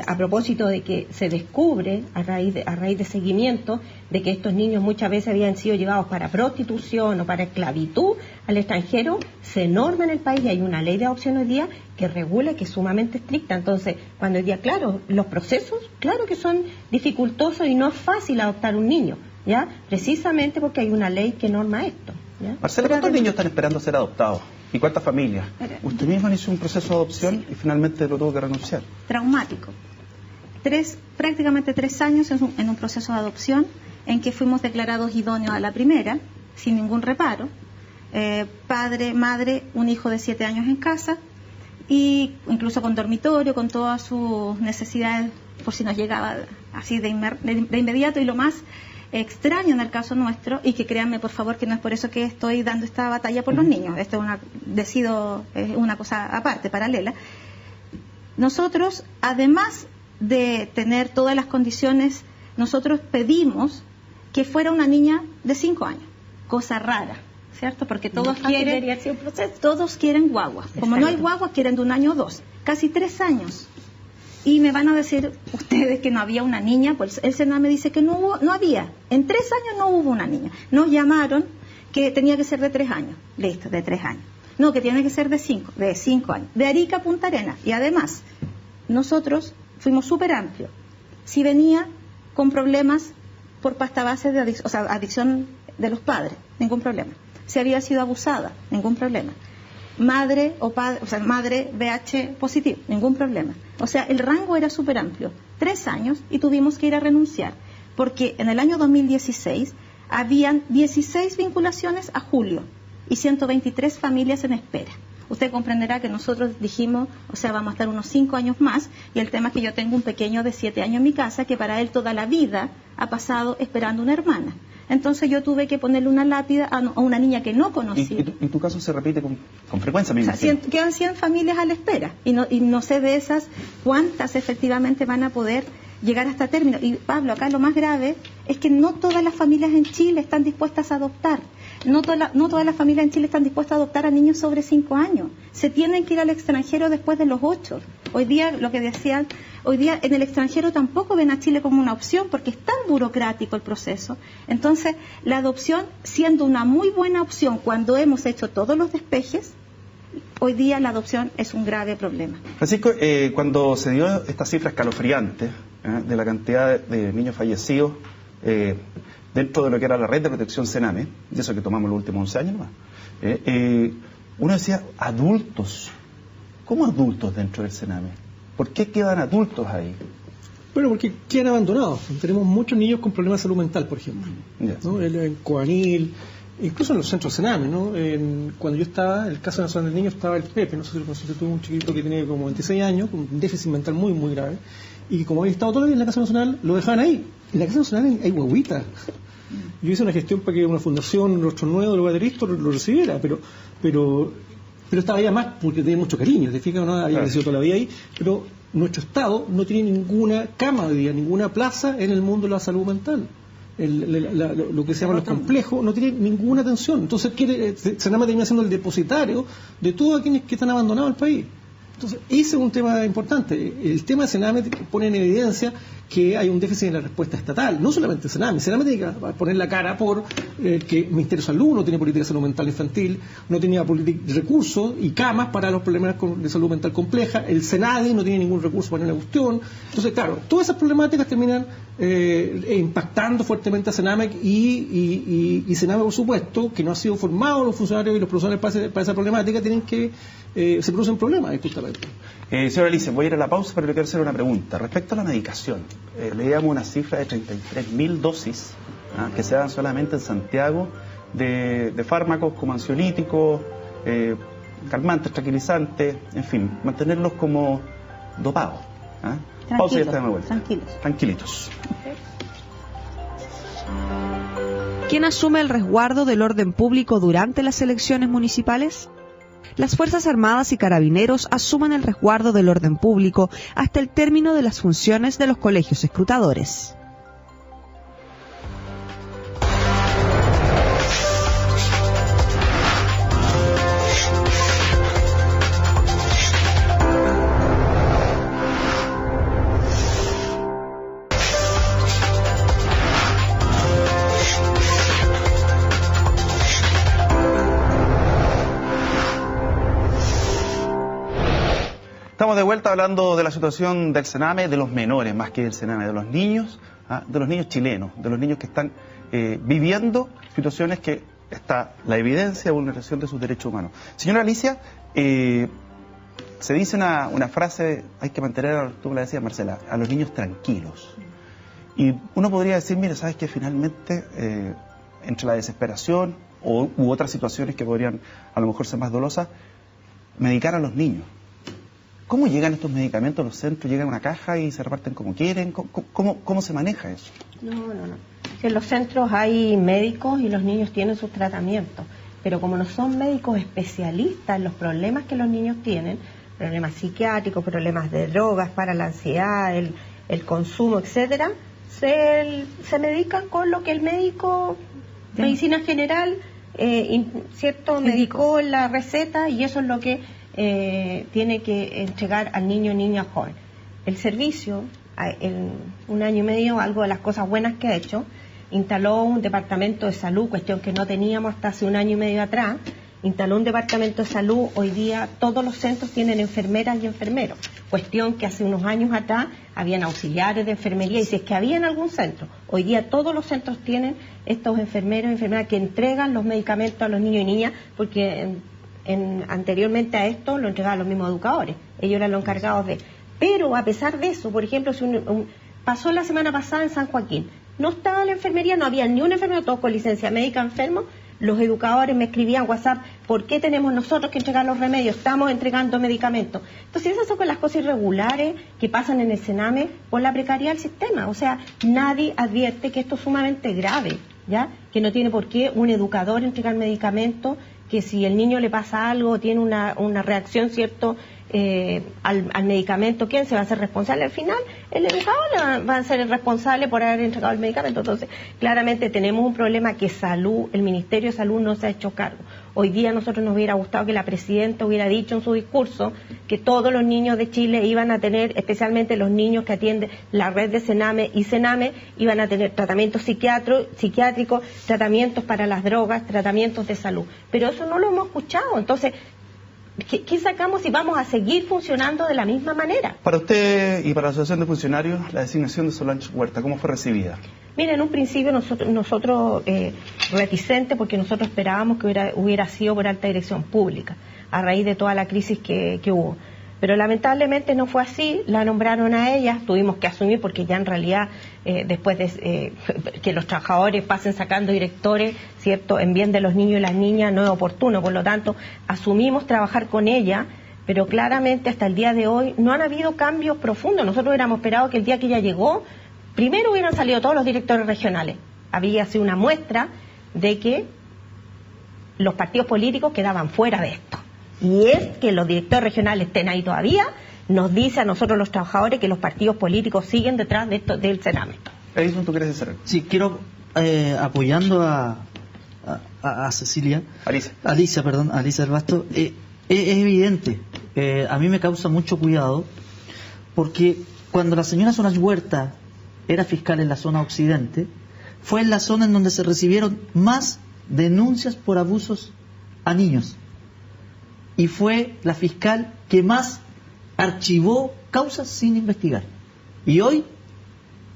a propósito de que se descubre a raíz de seguimiento de que estos niños muchas veces habían sido llevados para prostitución o para esclavitud al extranjero, se norma en el país y hay una ley de adopción hoy día que regula, que es sumamente estricta. Entonces, cuando hoy día, claro, los procesos, claro que son dificultosos y no es fácil adoptar un niño, ¿ya? Precisamente porque hay una ley que norma esto, ¿ya? Marcela, ¿cuántos niños están esperando ser adoptados? ¿Y cuántas familias? Usted misma hizo un proceso de adopción y finalmente lo tuvo que renunciar. Traumático. Prácticamente 3 años en un proceso de adopción en que fuimos declarados idóneos a la primera, sin ningún reparo. Padre, madre, un hijo de 7 años en casa, y incluso con dormitorio, con todas sus necesidades, por si nos llegaba así de inmediato. Y lo más extraño en el caso nuestro, y que créanme por favor que no es por eso que estoy dando esta batalla por los niños, esto es una cosa aparte, paralela. Nosotros, además de tener todas las condiciones, nosotros pedimos que fuera una niña de 5 años, cosa rara, ¿cierto? Porque todos quieren guaguas. Como no hay guaguas, quieren de 1 año o 2, casi 3 años. Y me van a decir ustedes que no había una niña, pues el Sename dice que no había. En 3 años no hubo una niña. Nos llamaron que tenía que ser de 3 años. Listo, de 3 años. No, que tiene que ser de 5 años. De Arica a Punta Arenas. Y además, nosotros fuimos súper amplios. Si venía con problemas por pasta base de adicción de los padres, ningún problema. si había sido abusada, ningún problema. Madre o padre, o sea, madre VIH positivo, ningún problema. O sea, el rango era súper amplio. 3 años y tuvimos que ir a renunciar, porque en el año 2016 habían 16 vinculaciones a julio y 123 familias en espera. Usted comprenderá que nosotros dijimos, o sea, vamos a estar unos 5 años más, y el tema es que yo tengo un pequeño de 7 años en mi casa que para él toda la vida ha pasado esperando una hermana. Entonces yo tuve que ponerle una lápida a una niña que no conocía. ¿Y tu caso se repite con frecuencia? O sea, quedan 100 familias a la espera y no sé de esas cuántas efectivamente van a poder llegar hasta término. Y Pablo, acá lo más grave es que no todas las familias en Chile están dispuestas a adoptar. No todas las familias en Chile están dispuestas a adoptar a niños sobre 5 años. Se tienen que ir al extranjero después de los 8. Hoy día, lo que decían, hoy día en el extranjero tampoco ven a Chile como una opción porque es tan burocrático el proceso. Entonces, la adopción, siendo una muy buena opción cuando hemos hecho todos los despejes, hoy día la adopción es un grave problema. Francisco, cuando se dio esta cifra escalofriante de la cantidad de niños fallecidos dentro de lo que era la red de protección Sename, y eso que tomamos los últimos 11 años nomás, uno decía, adultos. ¿Cómo adultos dentro del Sename? ¿Por qué quedan adultos ahí? Bueno, porque quedan abandonados. Tenemos muchos niños con problemas de salud mental, por ejemplo, ¿no? En Coanil, incluso en los centros Sename, ¿no? Cuando yo estaba, en el caso nacional del niño, estaba el Pepe, no sé si lo conocí, tuve un chiquito que tiene como 26 años, con un déficit mental muy, muy grave, y como había estado todo el día en la Casa Nacional, lo dejaban ahí. En la Casa Nacional hay guaguitas. Yo hice una gestión para que una fundación, un rostro nuevo de Guaderisto lo recibiera, pero estaba ya más porque tenía mucho cariño, ¿te fijas? ¿No? Había crecido toda la vida ahí, pero nuestro Estado no tiene ninguna cama hoy día, ninguna plaza en el mundo de la salud mental. Lo que se llama los complejos no tiene ninguna atención. Entonces Sename termina siendo el depositario de todos aquellos que están abandonados el país. Entonces, ese es un tema importante. El tema de Sename pone en evidencia que hay un déficit en la respuesta estatal. No solamente Sename tiene que poner la cara por que el Ministerio de Salud no tiene política de salud mental infantil, no tenía recursos y camas para los problemas de salud mental compleja, el Senadi no tiene ningún recurso para una cuestión. Entonces, claro, todas esas problemáticas terminan impactando fuertemente a Sename y Sename, por supuesto, que no ha sido formado los funcionarios y los profesores para esa problemática, tienen que se producen problemas, justamente. Señora Alicia, voy a ir a la pausa, pero le quiero hacer una pregunta. Respecto a la medicación, leíamos una cifra de 33.000 dosis que se dan solamente en Santiago de fármacos como ansiolíticos, calmantes, tranquilizantes, en fin, mantenerlos como dopados. Pausa y ya estamos de vuelta. Tranquilitos. ¿Quién asume el resguardo del orden público durante las elecciones municipales? Las Fuerzas Armadas y Carabineros asumen el resguardo del orden público hasta el término de las funciones de los colegios escrutadores. Estamos de vuelta hablando de la situación del Sename, de los menores más que del Sename, de los niños chilenos, de los niños que están viviendo situaciones que está la evidencia de vulneración de sus derechos humanos. Señora Alicia, se dice una frase, hay que mantener, tú me la decías Marcela, a los niños tranquilos. Y uno podría decir, mira, sabes que finalmente entre la desesperación u otras situaciones que podrían a lo mejor ser más dolosas, medicar a los niños. ¿Cómo llegan estos medicamentos a los centros? ¿Llegan a una caja y se reparten como quieren? ¿Cómo se maneja eso? No. En los centros hay médicos y los niños tienen sus tratamientos, pero como no son médicos especialistas en los problemas que los niños tienen, problemas psiquiátricos, problemas de drogas para la ansiedad, el consumo, etcétera, se medican con lo que el médico, medicina general, cierto, medicó en la receta, y eso es lo que tiene que entregar al niño, niña, joven. El servicio, en 1 año y medio, algo de las cosas buenas que ha hecho, instaló un departamento de salud, cuestión que no teníamos hasta hace 1 año y medio atrás. Instaló un departamento de salud. Hoy día todos los centros tienen enfermeras y enfermeros, cuestión que hace unos años atrás habían auxiliares de enfermería, y si es que había en algún centro Hoy día todos los centros tienen estos enfermeros y enfermeras que entregan los medicamentos a los niños y niñas, porque anteriormente a esto lo entregaban los mismos educadores, ellos eran los encargados de... Pero a pesar de eso, por ejemplo, si pasó la semana pasada en San Joaquín, no estaba la enfermería, no había ni un enfermero, todos con licencia médica enfermos. Los educadores me escribían WhatsApp, ¿por qué tenemos nosotros que entregar los remedios? Estamos entregando medicamentos. Entonces esas son las cosas irregulares que pasan en el Sename por la precariedad del sistema. O sea, nadie advierte que esto es sumamente grave, ¿ya? Que no tiene por qué un educador entregar medicamentos, que si el niño le pasa algo, tiene una reacción, ¿cierto?, al medicamento, ¿quién se va a hacer responsable? Al final, el educador va a ser el responsable por haber entregado el medicamento. Entonces, claramente tenemos un problema que el Ministerio de Salud no se ha hecho cargo. Hoy día a nosotros nos hubiera gustado que la Presidenta hubiera dicho en su discurso que todos los niños de Chile iban a tener, especialmente los niños que atiende la red de Sename y Sename, iban a tener tratamientos psiquiátricos, tratamientos para las drogas, tratamientos de salud. Pero eso no lo hemos escuchado. Entonces, ¿qué sacamos si vamos a seguir funcionando de la misma manera? Para usted y para la Asociación de Funcionarios, la designación de Solange Huerta, ¿cómo fue recibida? Mira, en un principio nosotros reticentes, porque nosotros esperábamos que hubiera sido por alta dirección pública, a raíz de toda la crisis que hubo. Pero lamentablemente no fue así, la nombraron a ella, tuvimos que asumir, porque ya en realidad, después de que los trabajadores pasen sacando directores, ¿cierto?, en bien de los niños y las niñas, no es oportuno. Por lo tanto, asumimos trabajar con ella, pero claramente hasta el día de hoy no han habido cambios profundos. Nosotros hubiéramos esperado que el día que ella llegó, primero hubieran salido todos los directores regionales. Había sido una muestra de que los partidos políticos quedaban fuera de esto. Y es que los directores regionales estén ahí todavía, nos dice a nosotros los trabajadores que los partidos políticos siguen detrás de esto, del Sename. Edison, ¿tú quieres decir algo? Sí, quiero, apoyando a Cecilia, Alicia del Basto, es evidente, a mí me causa mucho cuidado, porque cuando la señora Solange Huerta era fiscal en la zona occidente, fue en la zona en donde se recibieron más denuncias por abusos a niños. Y fue la fiscal que más archivó causas sin investigar. Y hoy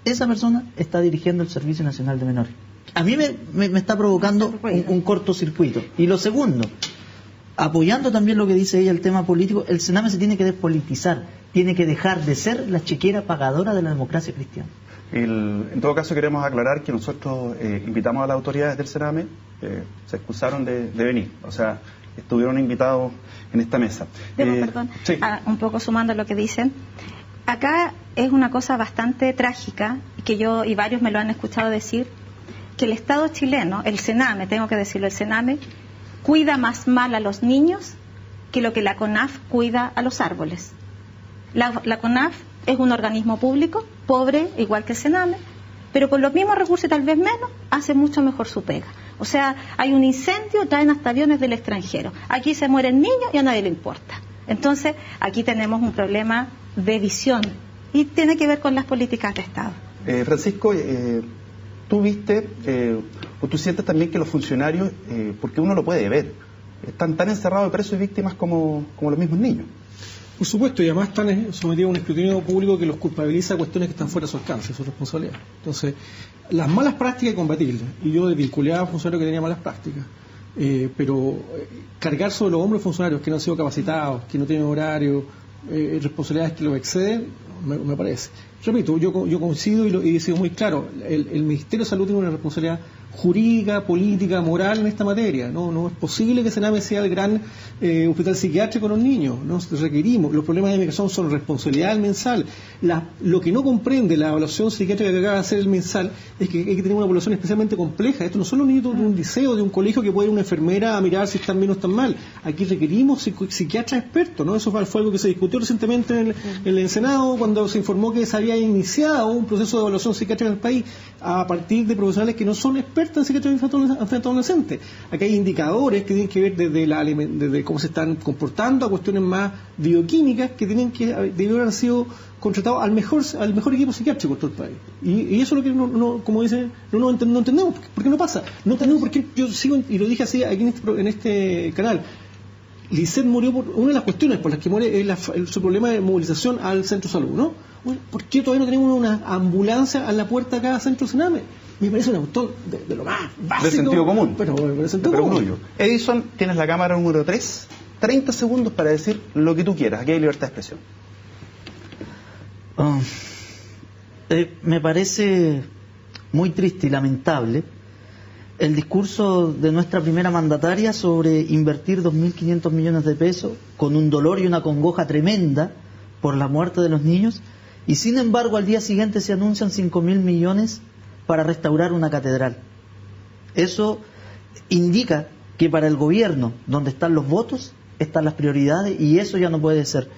esa persona está dirigiendo el Servicio Nacional de Menores. A mí me está provocando un cortocircuito. Y lo segundo, apoyando también lo que dice ella, el tema político, el Sename se tiene que despolitizar, tiene que dejar de ser la chequera pagadora de la democracia cristiana. En todo caso queremos aclarar que nosotros invitamos a las autoridades del Sename, se excusaron de venir, o sea, estuvieron invitados en esta mesa. Perdón, sí. Un poco sumando lo que dicen. Acá es una cosa bastante trágica, que yo y varios me lo han escuchado decir, que el Estado chileno, el Sename, tengo que decirlo, el Sename, cuida más mal a los niños que lo que la CONAF cuida a los árboles. La CONAF es un organismo público, pobre, igual que el Sename, pero con los mismos recursos y tal vez menos, hace mucho mejor su pega. O sea, hay un incendio, traen hasta aviones del extranjero. Aquí se mueren niños y a nadie le importa. Entonces, aquí tenemos un problema de visión y tiene que ver con las políticas de Estado. Francisco, tú viste, o tú sientes también que los funcionarios, porque uno lo puede ver, están tan encerrados de presos y víctimas como los mismos niños. Por supuesto, y además están sometidos a un escrutinio público que los culpabiliza a cuestiones que están fuera de su alcance, su responsabilidad. Entonces, las malas prácticas hay que combatirlas, y yo vinculé a funcionarios que tenían malas prácticas, pero cargar sobre los hombros de funcionarios que no han sido capacitados, que no tienen horario, responsabilidades que los exceden, me parece. Repito, yo coincido y he sido muy claro, el Ministerio de Salud tiene una responsabilidad jurídica, política, moral en esta materia. No es posible que Sename sea el gran hospital psiquiátrico con los niños. No requerimos. Los problemas de migración son responsabilidad del mensal. Lo que no comprende la evaluación psiquiátrica que acaba de hacer el mensal es que hay que tener una evaluación especialmente compleja. Esto no son los niños de un liceo, de un colegio que puede ir una enfermera a mirar si están bien o están mal. Aquí requerimos psiquiatras expertos, ¿no? Eso fue algo que se discutió recientemente en el Senado cuando se informó que se había iniciado un proceso de evaluación psiquiátrica en el país a partir de profesionales que no son expertos en psiquiatría frente a adolescentes. Aquí hay indicadores que tienen que ver desde cómo se están comportando a cuestiones más bioquímicas que debieron haber sido contratados al mejor equipo psiquiátrico de todo el país. Y eso es lo que como dice, no entendemos. ¿Por qué no pasa? No entendemos por qué. Yo sigo, y lo dije así aquí en este canal. Lisset murió por una de las cuestiones por las que muere es su problema de movilización al centro de salud, ¿no? Bueno, ¿por qué todavía no tenemos una ambulancia a la puerta de cada centro Sename? Me parece un autor de lo más básico. De sentido común. Pero de sentido común. Edison, tienes la cámara número 3. 30 segundos para decir lo que tú quieras. Aquí hay libertad de expresión. Me parece muy triste y lamentable el discurso de nuestra primera mandataria sobre invertir 2.500 millones de pesos con un dolor y una congoja tremenda por la muerte de los niños, y sin embargo al día siguiente se anuncian 5.000 millones para restaurar una catedral. Eso indica que para el gobierno, donde están los votos, están las prioridades, y eso ya no puede ser.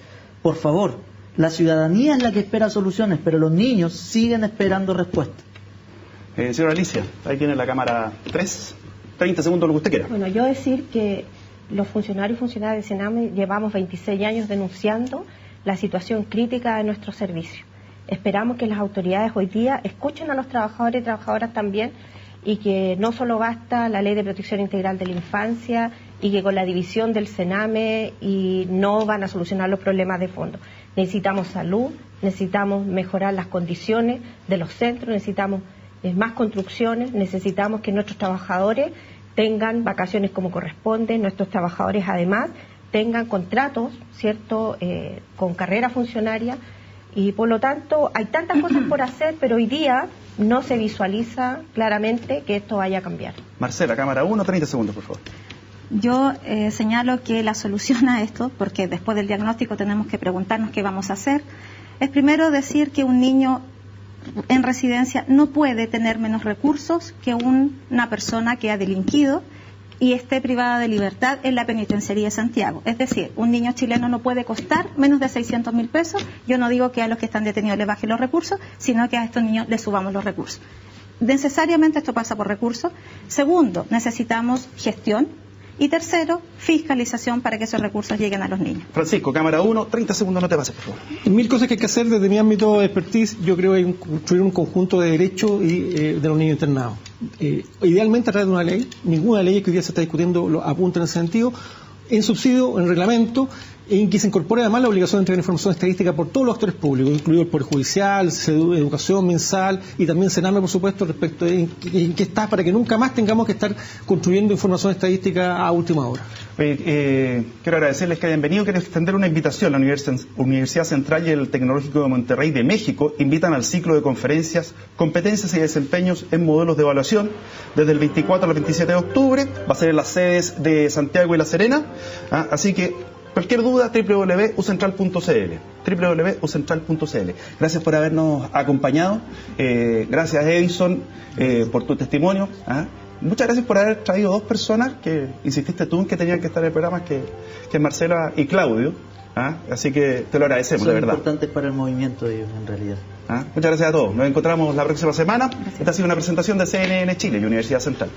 Por favor, la ciudadanía es la que espera soluciones, pero los niños siguen esperando respuestas. Señora Alicia, ahí tiene la cámara 3. 30 segundos, lo que usted quiera. Bueno, yo decir que los funcionarios y funcionarias de Sename llevamos 26 años denunciando la situación crítica de nuestro servicio. Esperamos que las autoridades hoy día escuchen a los trabajadores y trabajadoras también, y que no solo basta la Ley de Protección Integral de la Infancia y que con la división del Sename y no van a solucionar los problemas de fondo. Necesitamos salud, necesitamos mejorar las condiciones de los centros, necesitamos más construcciones, necesitamos que nuestros trabajadores tengan vacaciones como corresponde, nuestros trabajadores además tengan contratos, ¿cierto?, con carrera funcionaria, y por lo tanto hay tantas cosas por hacer, pero hoy día no se visualiza claramente que esto vaya a cambiar. Marcela, cámara 1, 30 segundos, por favor. Yo señalo que la solución a esto, porque después del diagnóstico tenemos que preguntarnos qué vamos a hacer, es primero decir que un niño en residencia no puede tener menos recursos que una persona que ha delinquido y esté privada de libertad en la penitenciaría de Santiago. Es decir, un niño chileno no puede costar menos de 600.000 pesos. Yo no digo que a los que están detenidos les bajen los recursos, sino que a estos niños les subamos los recursos. Necesariamente esto pasa por recursos. Segundo, necesitamos gestión. Y tercero, fiscalización para que esos recursos lleguen a los niños. Francisco, cámara 1, 30 segundos, no te pases, por favor. Mil cosas que hay que hacer desde mi ámbito de expertise. Yo creo que hay que construir un conjunto de derechos de los niños internados. Idealmente a través de una ley. Ninguna ley que hoy día se está discutiendo lo apunta en ese sentido. En subsidio, en reglamento, en que se incorpore además la obligación de entregar información estadística por todos los actores públicos, incluido el Poder Judicial, Educación Mensal y también Sename, por supuesto, respecto de en qué está, para que nunca más tengamos que estar construyendo información estadística a última hora. Quiero agradecerles que hayan venido. Quiero extender una invitación. La Universidad Central y el Tecnológico de Monterrey de México invitan al ciclo de conferencias Competencias y Desempeños en Modelos de Evaluación desde el 24 al 27 de octubre. Va a ser en las sedes de Santiago y La Serena. Así que cualquier duda, www.ucentral.cl. www.ucentral.cl. Gracias por habernos acompañado. Gracias, Edison, por tu testimonio. Muchas gracias por haber traído dos personas que insististe tú en que tenían que estar en el programa, que Marcela y Claudio. Así que te lo agradecemos, de verdad. Son importantes para el movimiento ellos, en realidad. Muchas gracias a todos. Nos encontramos la próxima semana. Gracias. Esta ha sido una presentación de CNN Chile y Universidad Central.